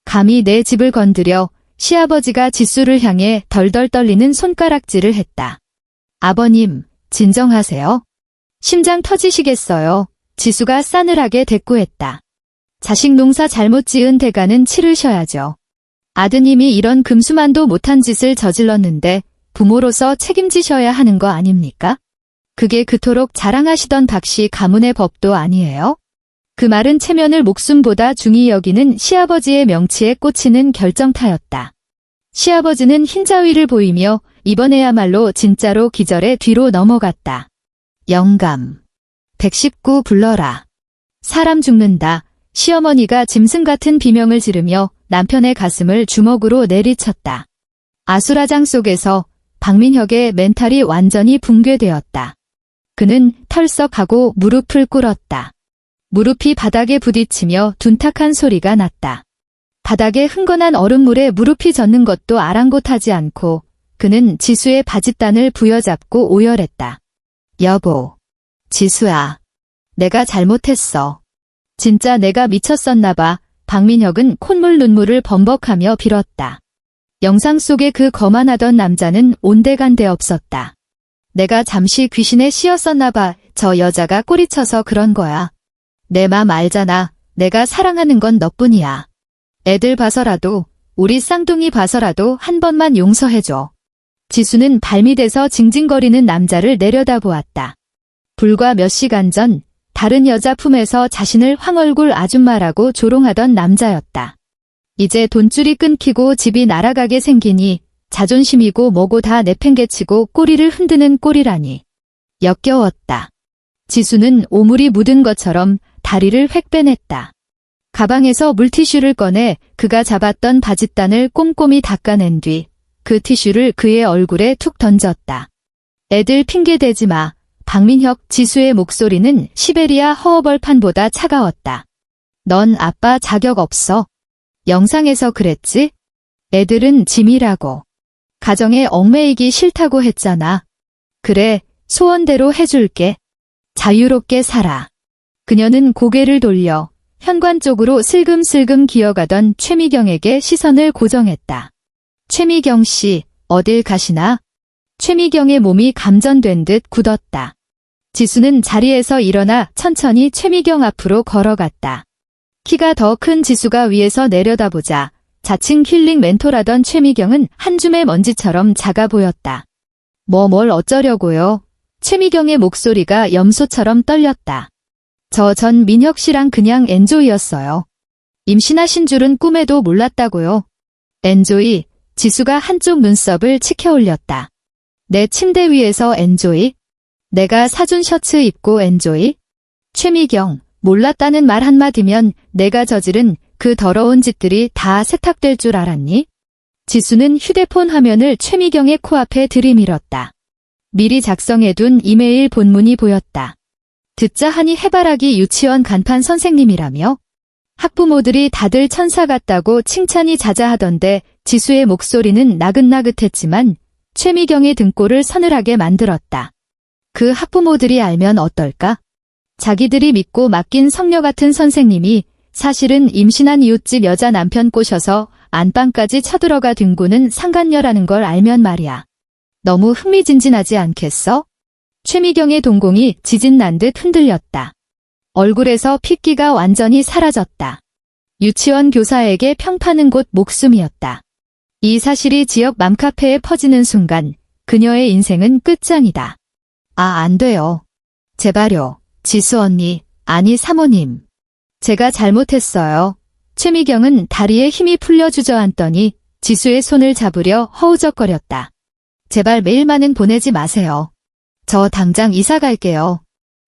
감히 내 집을 건드려. 시아버지가 지수를 향해 덜덜 떨리는 손가락질을 했다. 아버님, 진정하세요. 심장 터지시겠어요. 지수가 싸늘하게 대꾸했다. 자식 농사 잘못 지은 대가는 치르셔야죠. 아드님이 이런 금수만도 못한 짓을 저질렀는데 부모로서 책임지셔야 하는 거 아닙니까? 그게 그토록 자랑하시던 박씨 가문의 법도 아니에요? 그 말은 체면을 목숨보다 중히 여기는 시아버지의 명치에 꽂히는 결정타였다. 시아버지는 흰자위를 보이며 이번에야말로 진짜로 기절의 뒤로 넘어갔다. 영감. 119 불러라. 사람 죽는다. 시어머니가 짐승 같은 비명을 지르며 남편의 가슴을 주먹으로 내리쳤다. 아수라장 속에서 박민혁의 멘탈이 완전히 붕괴되었다. 그는 털썩하고 무릎을 꿇었다. 무릎이 바닥에 부딪히며 둔탁한 소리가 났다. 바닥에 흥건한 얼음물에 무릎이 젖는 것도 아랑곳하지 않고 그는 지수의 바짓단을 부여잡고 오열했다. 여보, 지수야, 내가 잘못했어. 진짜 내가 미쳤었나 봐. 박민혁은 콧물 눈물을 범벅하며 빌었다. 영상 속의 그 거만하던 남자는 온데간데 없었다. 내가 잠시 귀신에 씌었었나 봐. 저 여자가 꼬리쳐서 그런 거야. 내 맘 알잖아. 내가 사랑하는 건 너뿐이야. 애들 봐서라도, 우리 쌍둥이 봐서라도 한 번만 용서해줘. 지수는 발밑에서 징징거리는 남자를 내려다보았다. 불과 몇 시간 전 다른 여자 품에서 자신을 황얼굴 아줌마라고 조롱하던 남자였다. 이제 돈줄이 끊기고 집이 날아가게 생기니 자존심이고 뭐고 다 내팽개치고 꼬리를 흔드는 꼴이라니. 역겨웠다. 지수는 오물이 묻은 것처럼 다리를 획 빼냈다. 가방에서 물티슈를 꺼내 그가 잡았던 바짓단을 꼼꼼히 닦아낸 뒤 그 티슈를 그의 얼굴에 툭 던졌다. 애들 핑계대지 마. 박민혁. 지수의 목소리는 시베리아 허허벌판보다 차가웠다. 넌 아빠 자격 없어. 영상에서 그랬지? 애들은 짐이라고. 가정에 얽매이기 싫다고 했잖아. 그래, 소원대로 해줄게. 자유롭게 살아. 그녀는 고개를 돌려 현관 쪽으로 슬금슬금 기어가던 최미경에게 시선을 고정했다. 최미경 씨, 어딜 가시나? 최미경의 몸이 감전된 듯 굳었다. 지수는 자리에서 일어나 천천히 최미경 앞으로 걸어갔다. 키가 더 큰 지수가 위에서 내려다보자 자칭 힐링 멘토라던 최미경은 한 줌의 먼지처럼 작아 보였다. 뭘 어쩌려고요? 최미경의 목소리가 염소처럼 떨렸다. 저 전 민혁 씨랑 그냥 엔조이였어요. 임신하신 줄은 꿈에도 몰랐다고요. 엔조이. 지수가 한쪽 눈썹을 치켜 올렸다. 내 침대 위에서 엔조이? 내가 사준 셔츠 입고 엔조이? 최미경, 몰랐다는 말 한마디면 내가 저지른 그 더러운 짓들이 다 세탁될 줄 알았니? 지수는 휴대폰 화면을 최미경의 코앞에 들이밀었다. 미리 작성해둔 이메일 본문이 보였다. 듣자 하니 해바라기 유치원 간판 선생님이라며? 학부모들이 다들 천사 같다고 칭찬이 자자하던데 지수의 목소리는 나긋나긋했지만 최미경의 등골을 서늘하게 만들었다. 그 학부모들이 알면 어떨까? 자기들이 믿고 맡긴 성녀 같은 선생님이 사실은 임신한 이웃집 여자 남편 꼬셔서 안방까지 쳐들어가 뒹구는 상간녀라는 걸 알면 말이야. 너무 흥미진진하지 않겠어? 최미경의 동공이 지진난 듯 흔들렸다. 얼굴에서 핏기가 완전히 사라졌다. 유치원 교사에게 평파는 곧 목숨이었다. 이 사실이 지역 맘카페에 퍼지는 순간 그녀의 인생은 끝장이다. 아, 안 돼요. 제발요. 지수 언니, 아니 사모님. 제가 잘못했어요. 최미경은 다리에 힘이 풀려 주저앉더니 지수의 손을 잡으려 허우적거렸다. 제발 메일만은 보내지 마세요. 저 당장 이사 갈게요.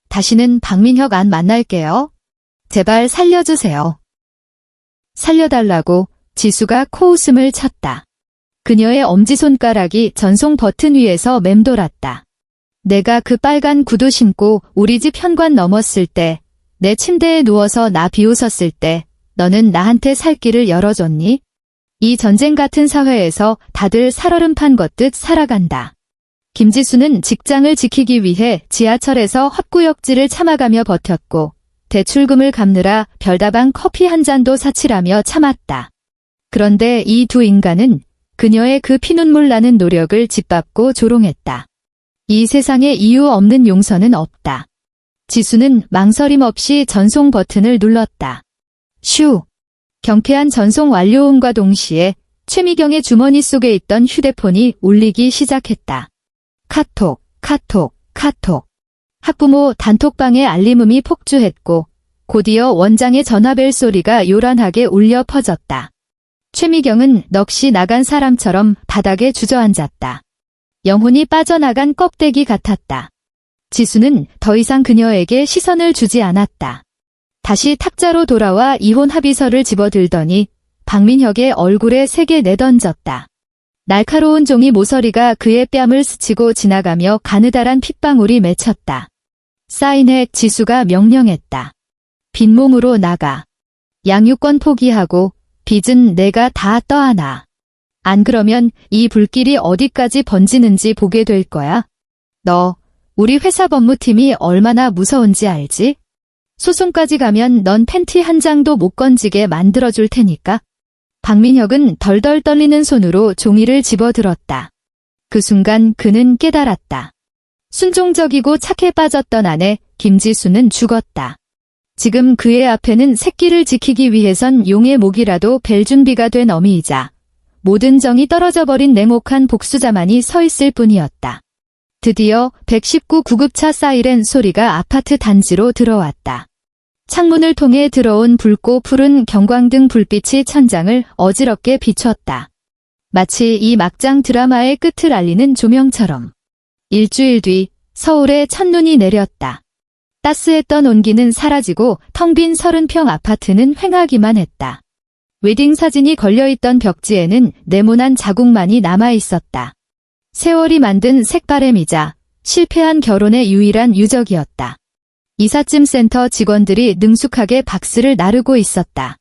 다시는 박민혁 안 만날게요. 제발 살려주세요. 살려달라고 지수가 코웃음을 쳤다. 그녀의 엄지손가락이 전송 버튼 위에서 맴돌았다. 내가 그 빨간 구두 신고 우리 집 현관 넘었을 때, 내 침대에 누워서 나 비웃었을 때, 너는 나한테 살 길을 열어줬니? 이 전쟁 같은 사회에서 다들 살얼음판 걷듯 살아간다. 김지수는 직장을 지키기 위해 지하철에서 헛구역질을 참아가며 버텼고 대출금을 갚느라 별다방 커피 한 잔도 사치라며 참았다. 그런데 이 두 인간은 그녀의 그 피눈물 나는 노력을 짓밟고 조롱했다. 이 세상에 이유 없는 용서는 없다. 지수는 망설임 없이 전송 버튼을 눌렀다. 슈! 경쾌한 전송 완료음과 동시에 최미경의 주머니 속에 있던 휴대폰이 울리기 시작했다. 카톡, 카톡, 카톡. 학부모 단톡방에 알림음이 폭주했고 곧이어 원장의 전화벨 소리가 요란하게 울려 퍼졌다. 최미경은 넋이 나간 사람처럼 바닥에 주저앉았다. 영혼이 빠져나간 껍데기 같았다. 지수는 더 이상 그녀에게 시선을 주지 않았다. 다시 탁자로 돌아와 이혼 합의서를 집어들더니 박민혁의 얼굴에 세게 내던졌다. 날카로운 종이 모서리가 그의 뺨을 스치고 지나가며 가느다란 핏방울이 맺혔다. 사인해. 지수가 명령했다. 빈몸으로 나가. 양육권 포기하고 빚은 내가 다 떠안아. 안 그러면 이 불길이 어디까지 번지는지 보게 될 거야. 너, 우리 회사 법무팀이 얼마나 무서운지 알지? 소송까지 가면 넌 팬티 한 장도 못 건지게 만들어줄 테니까. 박민혁은 덜덜 떨리는 손으로 종이를 집어들었다. 그 순간 그는 깨달았다. 순종적이고 착해 빠졌던 아내 김지수는 죽었다. 지금 그의 앞에는 새끼를 지키기 위해선 용의 목이라도 벨 준비가 된 어미이자 모든 정이 떨어져 버린 냉혹한 복수자만이 서 있을 뿐이었다. 드디어 119 구급차 사이렌 소리가 아파트 단지로 들어왔다. 창문을 통해 들어온 붉고 푸른 경광등 불빛이 천장을 어지럽게 비췄다. 마치 이 막장 드라마의 끝을 알리는 조명처럼. 일주일 뒤 서울에 첫눈이 내렸다. 따스했던 온기는 사라지고 텅 빈 30평 아파트는 휑하기만 했다. 웨딩 사진이 걸려있던 벽지에는 네모난 자국만이 남아있었다. 세월이 만든 색바램이자 실패한 결혼의 유일한 유적이었다. 이삿짐 센터 직원들이 능숙하게 박스를 나르고 있었다.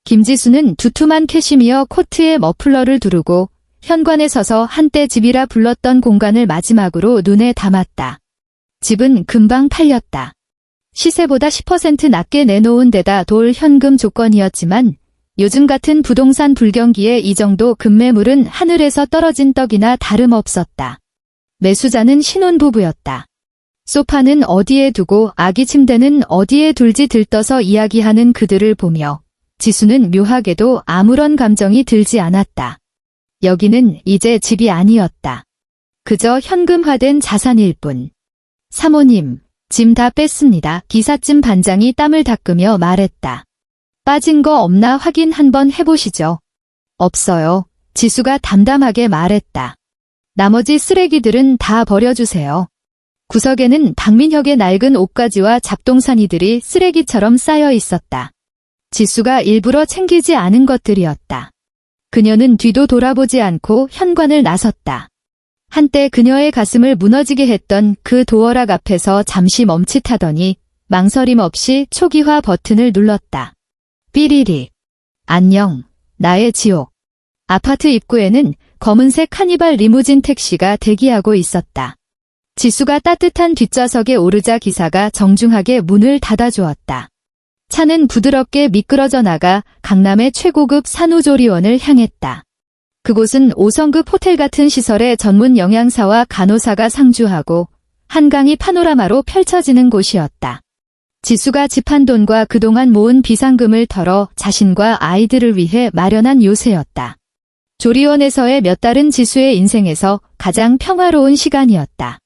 김지수는 두툼한 캐시미어 코트에 머플러를 두르고 현관에 서서 한때 집이라 불렀던 공간을 마지막으로 눈에 담았다. 집은 금방 팔렸다. 시세보다 10% 낮게 내놓은 데다 돌 현금 조건이었지만 요즘 같은 부동산 불경기에 이 정도 급매물은 하늘에서 떨어진 떡이나 다름없었다. 매수자는 신혼부부였다. 소파는 어디에 두고 아기 침대는 어디에 둘지 들떠서 이야기하는 그들을 보며 지수는 묘하게도 아무런 감정이 들지 않았다. 여기는 이제 집이 아니었다. 그저 현금화된 자산일 뿐. 사모님, 짐 다 뺐습니다. 기사짐 반장이 땀을 닦으며 말했다. 빠진 거 없나 확인 한번 해보시죠. 없어요. 지수가 담담하게 말했다. 나머지 쓰레기들은 다 버려주세요. 구석에는 박민혁의 낡은 옷가지와 잡동사니들이 쓰레기처럼 쌓여 있었다. 지수가 일부러 챙기지 않은 것들이었다. 그녀는 뒤도 돌아보지 않고 현관을 나섰다. 한때 그녀의 가슴을 무너지게 했던 그 도어락 앞에서 잠시 멈칫하더니 망설임 없이 초기화 버튼을 눌렀다. 삐리리. 안녕, 나의 지옥. 아파트 입구에는 검은색 카니발 리무진 택시가 대기하고 있었다. 지수가 따뜻한 뒷좌석에 오르자 기사가 정중하게 문을 닫아주었다. 차는 부드럽게 미끄러져 나가 강남의 최고급 산후조리원을 향했다. 그곳은 5성급 호텔 같은 시설의 전문 영양사와 간호사가 상주하고 한강이 파노라마로 펼쳐지는 곳이었다. 지수가 집한 돈과 그동안 모은 비상금을 털어 자신과 아이들을 위해 마련한 요새였다. 조리원에서의 몇 달은 지수의 인생에서 가장 평화로운 시간이었다.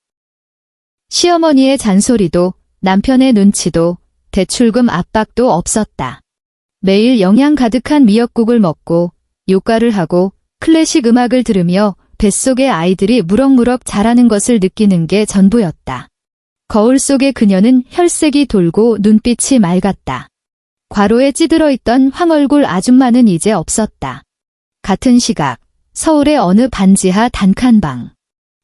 시어머니의 잔소리도 남편의 눈치도 대출금 압박도 없었다. 매일 영양 가득한 미역국을 먹고 요가를 하고 클래식 음악을 들으며 뱃속의 아이들이 무럭무럭 자라는 것을 느끼는 게 전부였다. 거울 속의 그녀는 혈색이 돌고 눈빛이 맑았다. 과로에 찌들어 있던 황얼굴 아줌마는 이제 없었다. 같은 시각 서울의 어느 반지하 단칸방.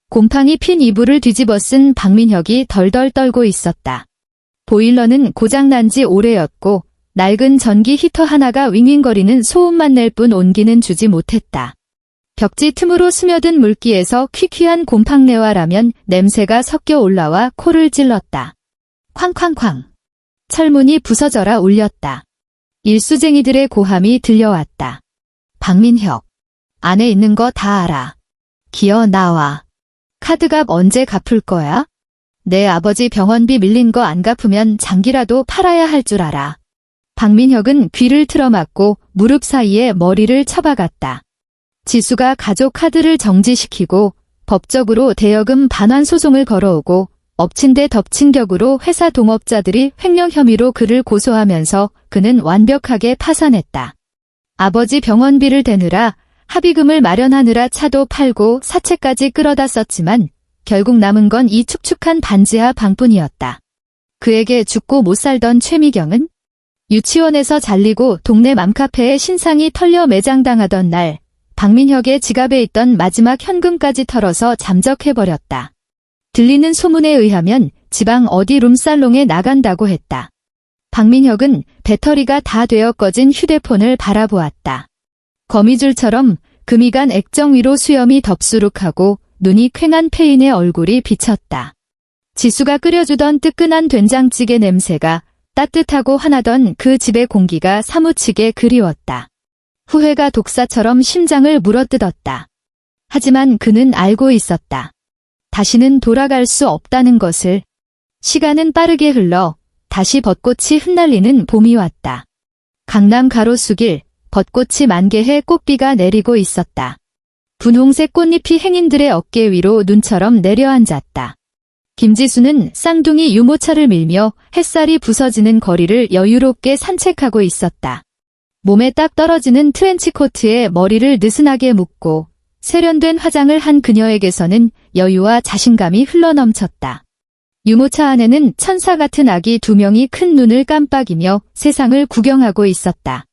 곰팡이 핀 이불을 뒤집어 쓴 박민혁이 덜덜 떨고 있었다. 보일러는 고장난 지 오래였고 낡은 전기 히터 하나가 윙윙거리는 소음만 낼 뿐 온기는 주지 못했다. 벽지 틈으로 스며든 물기에서 퀴퀴한 곰팡내와 라면 냄새가 섞여 올라와 코를 찔렀다. 쾅쾅쾅. 철문이 부서져라 울렸다. 일수쟁이들의 고함이 들려왔다. 박민혁. 안에 있는 거 다 알아. 기어 나와. 카드값 언제 갚을 거야? 내 아버지 병원비 밀린 거 안 갚으면 장기라도 팔아야 할 줄 알아. 박민혁은 귀를 틀어막고 무릎 사이에 머리를 쳐박았다. 지수가 가족 카드를 정지시키고 법적으로 대여금 반환 소송을 걸어오고 엎친 데 덮친 격으로 회사 동업자들이 횡령 혐의로 그를 고소하면서 그는 완벽하게 파산했다. 아버지 병원비를 대느라 합의금을 마련하느라 차도 팔고 사채까지 끌어다 썼지만 결국 남은 건 이 축축한 반지하 방뿐이었다. 그에게 죽고 못 살던 최미경은 유치원에서 잘리고 동네 맘카페에 신상이 털려 매장당하던 날 박민혁의 지갑에 있던 마지막 현금까지 털어서 잠적해버렸다. 들리는 소문에 의하면 지방 어디 룸살롱에 나간다고 했다. 박민혁은 배터리가 다 되어 꺼진 휴대폰을 바라보았다. 거미줄처럼 금이 간 액정 위로 수염이 덥수룩하고 눈이 퀭한 폐인의 얼굴이 비쳤다. 지수가 끓여주던 뜨끈한 된장찌개 냄새가 따뜻하고 환하던 그 집의 공기가 사무치게 그리웠다. 후회가 독사처럼 심장을 물어뜯었다. 하지만 그는 알고 있었다. 다시는 돌아갈 수 없다는 것을. 시간은 빠르게 흘러 다시 벚꽃이 흩날리는 봄이 왔다. 강남 가로수길, 벚꽃이 만개해 꽃비가 내리고 있었다. 분홍색 꽃잎이 행인들의 어깨 위로 눈처럼 내려앉았다. 김지수는 쌍둥이 유모차를 밀며 햇살이 부서지는 거리를 여유롭게 산책하고 있었다. 몸에 딱 떨어지는 트렌치코트에 머리를 느슨하게 묶고 세련된 화장을 한 그녀에게서는 여유와 자신감이 흘러넘쳤다. 유모차 안에는 천사 같은 아기 2명이 큰 눈을 깜빡이며 세상을 구경하고 있었다.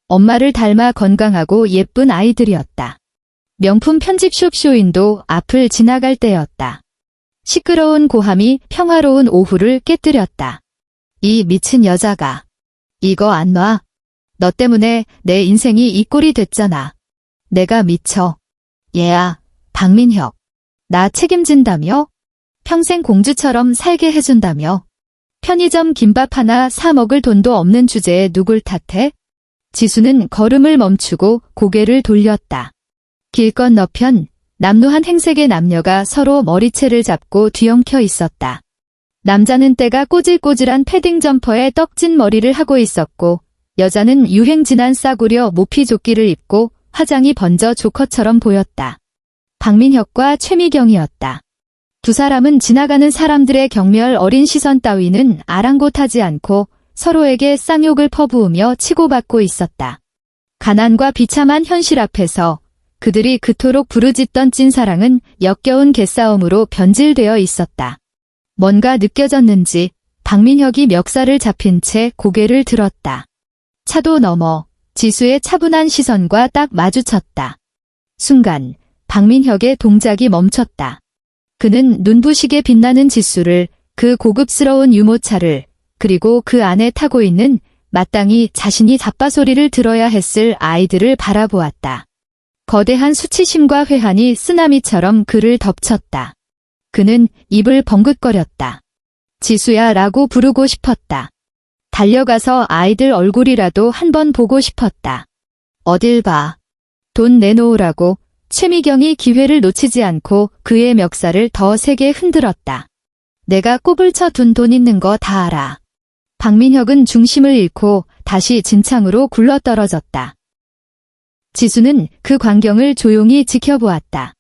엄마를 닮아 건강하고 예쁜 아이들이었다. 명품 편집숍 쇼윈도 앞을 지나갈 때였다. 시끄러운 고함이 평화로운 오후를 깨뜨렸다. 이 미친 여자가. 이거 안 놔. 너 때문에 내 인생이 이 꼴이 됐잖아. 내가 미쳐. 얘야, 박민혁. 나 책임진다며? 평생 공주처럼 살게 해준다며? 편의점 김밥 하나 사 먹을 돈도 없는 주제에 누굴 탓해? 지수는 걸음을 멈추고 고개를 돌렸다. 길 건너편 남루한 행색의 남녀가 서로 머리채를 잡고 뒤엉켜 있었다. 남자는 때가 꼬질꼬질한 패딩 점퍼에 떡진 머리를 하고 있었고 여자는 유행 지난 싸구려 모피조끼를 입고 화장이 번져 조커처럼 보였다. 박민혁과 최미경이었다. 두 사람은 지나가는 사람들의 경멸 어린 시선 따위는 아랑곳하지 않고 서로에게 쌍욕을 퍼부으며 치고받고 있었다. 가난과 비참한 현실 앞에서 그들이 그토록 부르짖던 찐사랑은 역겨운 개싸움으로 변질되어 있었다. 뭔가 느껴졌는지 박민혁이 멱살을 잡힌 채 고개를 들었다. 차도 넘어 지수의 차분한 시선과 딱 마주쳤다. 순간 박민혁의 동작이 멈췄다. 그는 눈부시게 빛나는 지수를, 그 고급스러운 유모차를, 그리고 그 안에 타고 있는 마땅히 자신이 잡바소리를 들어야 했을 아이들을 바라보았다. 거대한 수치심과 회한이 쓰나미처럼 그를 덮쳤다. 그는 입을 벙긋거렸다. 지수야 라고 부르고 싶었다. 달려가서 아이들 얼굴이라도 한번 보고 싶었다. 어딜 봐. 돈 내놓으라고. 최미경이 기회를 놓치지 않고 그의 멱살을 더 세게 흔들었다. 내가 꼽을 쳐 둔 돈 있는 거 다 알아. 박민혁은 중심을 잃고 다시 진창으로 굴러떨어졌다. 지수는 그 광경을 조용히 지켜보았다.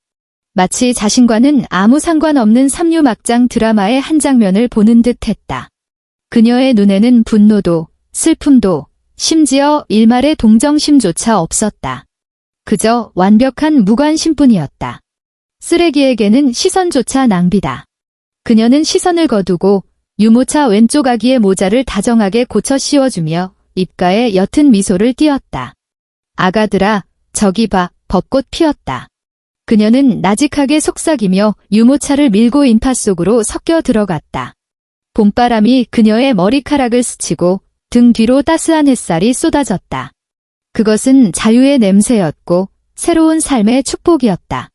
마치 자신과는 아무 상관없는 삼류막장 드라마의 한 장면을 보는 듯 했다. 그녀의 눈에는 분노도, 슬픔도, 심지어 일말의 동정심조차 없었다. 그저 완벽한 무관심뿐이었다. 쓰레기에게는 시선조차 낭비다. 그녀는 시선을 거두고 유모차 왼쪽 아기의 모자를 다정하게 고쳐 씌워주며 입가에 옅은 미소를 띄었다. 아가들아, 저기 봐, 벚꽃 피었다. 그녀는 나직하게 속삭이며 유모차를 밀고 인파 속으로 섞여 들어갔다. 봄바람이 그녀의 머리카락을 스치고 등 뒤로 따스한 햇살이 쏟아졌다. 그것은 자유의 냄새였고 새로운 삶의 축복이었다.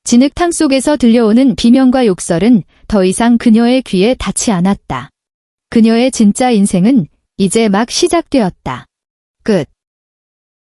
진흙탕 속에서 들려오는 비명과 욕설은 더 이상 그녀의 귀에 닿지 않았다. 그녀의 진짜 인생은 이제 막 시작되었다. 끝.